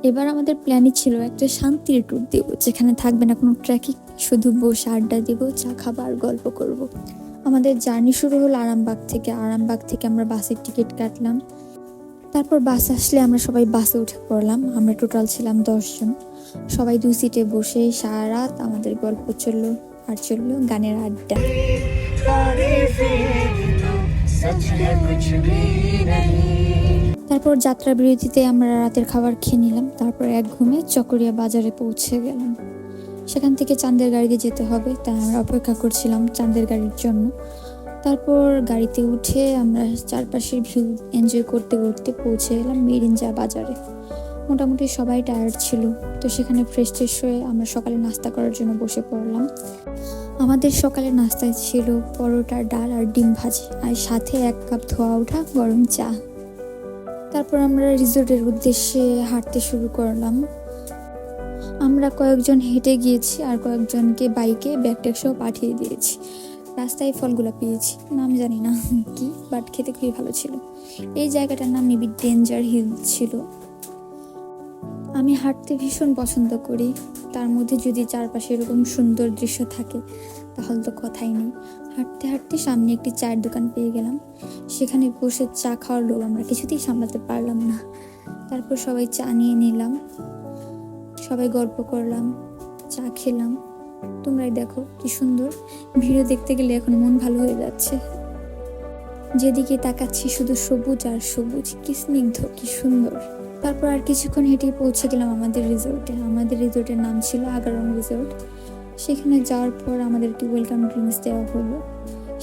এবার আমাদের প্ল্যানই ছিল একটা শান্তির ট্যুর দিব, যেখানে থাকবে না কোনো ট্র্যাকিং, শুধু বসে আড্ডা দিব, চা খাবার, গল্প করব। আমাদের জার্নি শুরু হলো আরামবাগ থেকে। আরামবাগ থেকে আমরা বাসের টিকিট কাটলাম। তারপর বাস আসলে আমরা সবাই বাসে উঠে পড়লাম। আমরা টোটাল ছিলাম 10 জন। সবাই 2 সিটে বসে সারা রাত আমাদের গল্প চললো, আর চললো গানের আড্ডা। তারপর যাত্রা বিরতিতে আমরা রাতের খাবার খেয়ে নিলাম। তারপর এক ঘুমে চকরিয়া বাজারে পৌঁছে গেলাম। সেখান থেকে চাঁদের গাড়িতে যেতে হবে, তাই আমরা অপেক্ষা করছিলাম চাঁদের গাড়ির জন্য। তারপর গাড়িতে উঠে আমরা চারপাশের ভিউ এনজয় করতে করতে পৌঁছে গেলাম মেরিঞ্জা বাজারে। মোটামুটি সবাই টায়ার্ড ছিল, তো সেখানে ফ্রেশ ট্রেশ হয়ে আমরা সকালে নাস্তা করার জন্য বসে পড়লাম। আমাদের সকালের নাস্তায় ছিল পরোটা, ডাল আর ডিম ভাজি, আর সাথে 1 কাপ ধোয়া ওঠা গরম চা। তারপর আমরা রিসোর্টের উদ্দেশ্যে হাঁটতে শুরু করলাম। আমরা কয়েকজন হেঁটে গিয়েছি, আর কয়েকজনকে বাইকে ব্যাগট্যাগ সহ পাঠিয়ে দিয়েছি। রাস্তায় ফলগুলো পেয়েছি, নাম জানি না কি, বাট খেতে খুবই ভালো ছিল। এই জায়গাটার নাম মেবি ডেঞ্জার হিল ছিল। আমি হাঁটতে ভীষণ পছন্দ করি, তার মধ্যে যদি চারপাশে এরকম সুন্দর দৃশ্য থাকে তাহলে তো কথাই নেই। হাঁটতে হাঁটতে সামনে একটি চায়ের দোকান পেয়ে গেলাম। সেখানে বসে চা খাওয়ার লোভ আমরা কিছুতেই সামলাতে পারলাম না। তারপর সবাই চা নিয়ে নিলাম, সবাই গল্প করলাম, চা খেলাম। তোমরাই দেখো কি সুন্দর ভিডিও দেখতে গেলে এখন মন ভালো হয়ে যাচ্ছে। যেদিকে তাকাচ্ছি শুধু সবুজ আর সবুজ, কি স্নিগ্ধ, কি সুন্দর। তারপর আর কিছুক্ষণ হেঁটেই পৌঁছে গেলাম আমাদের রিসোর্টে। আমাদের রিসোর্টের নাম ছিল আগারং রিসোর্ট। সেখানে যাওয়ার পর আমাদেরকে ওয়েলকাম ড্রিঙ্কস দেওয়া হলো।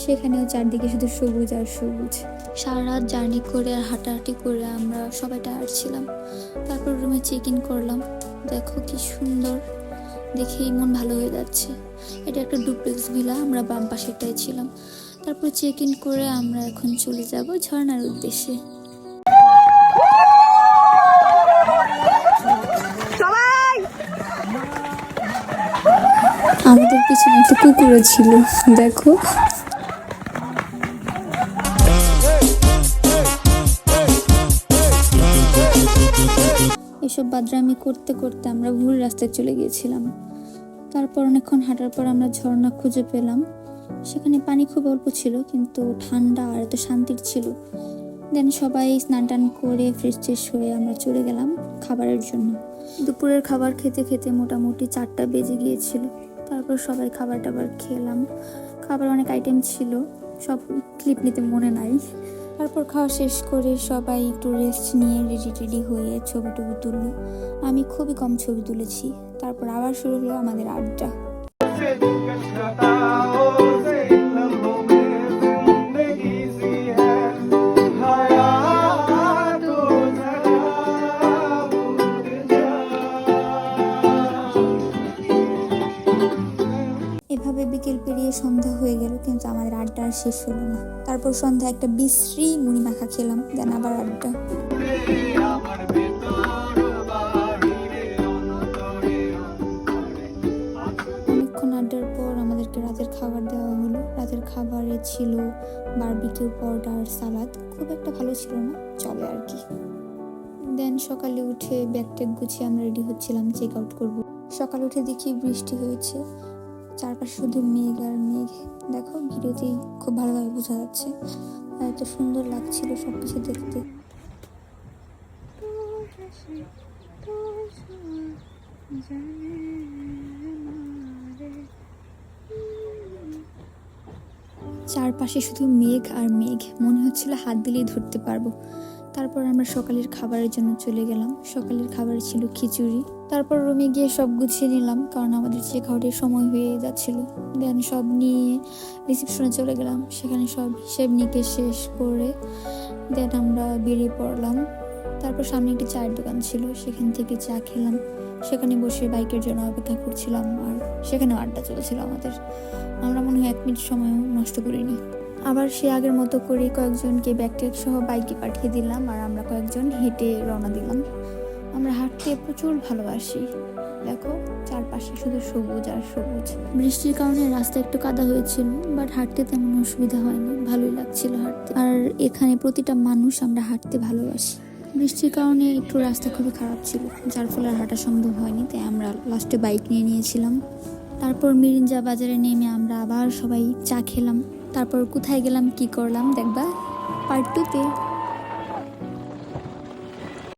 সেখানেও চারদিকে শুধু সবুজ আর সবুজ। সারা রাত জার্নি করে আর হাঁটাহাঁটি করে আমরা সবাই টায়ার্ড ছিলাম। তারপর রুমে চেক ইন করলাম। দেখো কি সুন্দর, দেখেই মন ভালো হয়ে যাচ্ছে। এটা একটা ডুপ্লেক্স ভিলা, আমরা বাম পাশেরটাই ছিলাম। তারপর চেক ইন করে আমরা এখন চলে যাব ঝর্ণার উদ্দেশ্যে। আমাদের পিছনে একটা কুকুরও ছিল, দেখো। এসব বাদরামি করতে করতে আমরা ভুল রাস্তায় চলে গিয়েছিলাম। তারপর অনেকক্ষণ হাঁটার পর আমরা ঝর্ণা খুঁজে পেলাম। সেখানে পানি খুব অল্প ছিল, কিন্তু ঠান্ডা আর এত শান্তির ছিল। দেন সবাই স্নান টান করে ফ্রেশ ট্রেশ হয়ে আমরা চলে গেলাম খাবারের জন্য। দুপুরের খাবার খেতে খেতে মোটামুটি 4টা বেজে গিয়েছিল। তারপর সবাই খাবার টাবার খেলাম। খাবার অনেক আইটেম ছিল, সব ক্লিপ নিতে মনে নাই। তারপর খাওয়া শেষ করে সবাই একটু রেস্ট নিয়ে রেডি হয়ে ছবি টবি তুললো। আমি খুবই কম ছবি তুলেছি। তারপর আবার শুরু হলো আমাদের আড্ডা। এভাবে বিকেল পেরিয়ে সন্ধ্যা হয়ে গেল, কিন্তু আমাদের আড্ডা আর শেষ হলো না। তারপর সন্ধ্যা একটা বিশ্রী মুড়ি মাখা খেলাম, দেন আবার আড্ডা। অনেকক্ষণ আড্ডার পর আমাদেরকে রাতের খাবার দেওয়া হলো। রাতের খাবারে ছিল বারবিকিউ, পরোটা আর সালাদ। খুব একটা ভালো ছিল না, চলে আর কি। দেন সকালে উঠে ব্যাগ ট্যাগ গুছিয়ে আমরা রেডি হচ্ছিলাম চেক আউট করবো। সকালে উঠে দেখি বৃষ্টি হয়েছে, চারপাশে শুধু মেঘ আর মেঘ। দেখো ভিডিওতেই খুব ভালোভাবে বোঝা যাচ্ছে, আর এত সুন্দর লাগছিল সবকিছু দেখতে। চারপাশে শুধু মেঘ আর মেঘ, মনে হচ্ছিল হাত দিলেই ধরতে পারবো। তারপর আমরা সকালের খাবারের জন্য চলে গেলাম। সকালের খাবার ছিল খিচুড়ি। তারপর রুমে গিয়ে সব গুছিয়ে নিলাম, কারণ আমাদের চেক আউটের সময় হয়ে যাচ্ছিল। দেন সব নিয়ে রিসেপশনে চলে গেলাম। সেখানে সব হিসেব নিকেশ শেষ করে দেন আমরা বেরিয়ে পড়লাম। তারপর সামনে একটি চায়ের দোকান ছিল, সেখান থেকে চা খেলাম। সেখানে বসে বাইকের জন্য অপেক্ষা করছিলাম, আর সেখানে আড্ডা চলছিল আমাদের। আমরা মনে হয় 1 মিনিট সময়ও নষ্ট করিনি। আবার সে আগের মতো করে কয়েকজনকে ব্যাগট্যাগ সহ বাইকে পাঠিয়ে দিলাম, আর আমরা কয়েকজন হেঁটে রওনা দিলাম। আমরা হাঁটতে প্রচুর ভালোবাসি। দেখো চারপাশে শুধু সবুজ আর সবুজ। বৃষ্টির কারণে রাস্তা একটু কাদা হয়েছিল, বাট হাঁটতে তেমন অসুবিধা হয়নি, ভালোই লাগছিল হাঁটতে। আর এখানে প্রতিটা মানুষ আমরা হাঁটতে ভালোবাসি। বৃষ্টির কারণে একটু রাস্তা খুবই খারাপ ছিল, যার ফলে আর হাঁটা সম্ভব হয়নি, তাই আমরা লাস্টে বাইক নিয়ে নিয়েছিলাম। তারপর মিরিঞ্জা বাজারে নেমে আমরা আবার সবাই চা খেলাম। তারপর কোথায় গেলাম, কি করলাম দেখবা পার্ট 2-তে।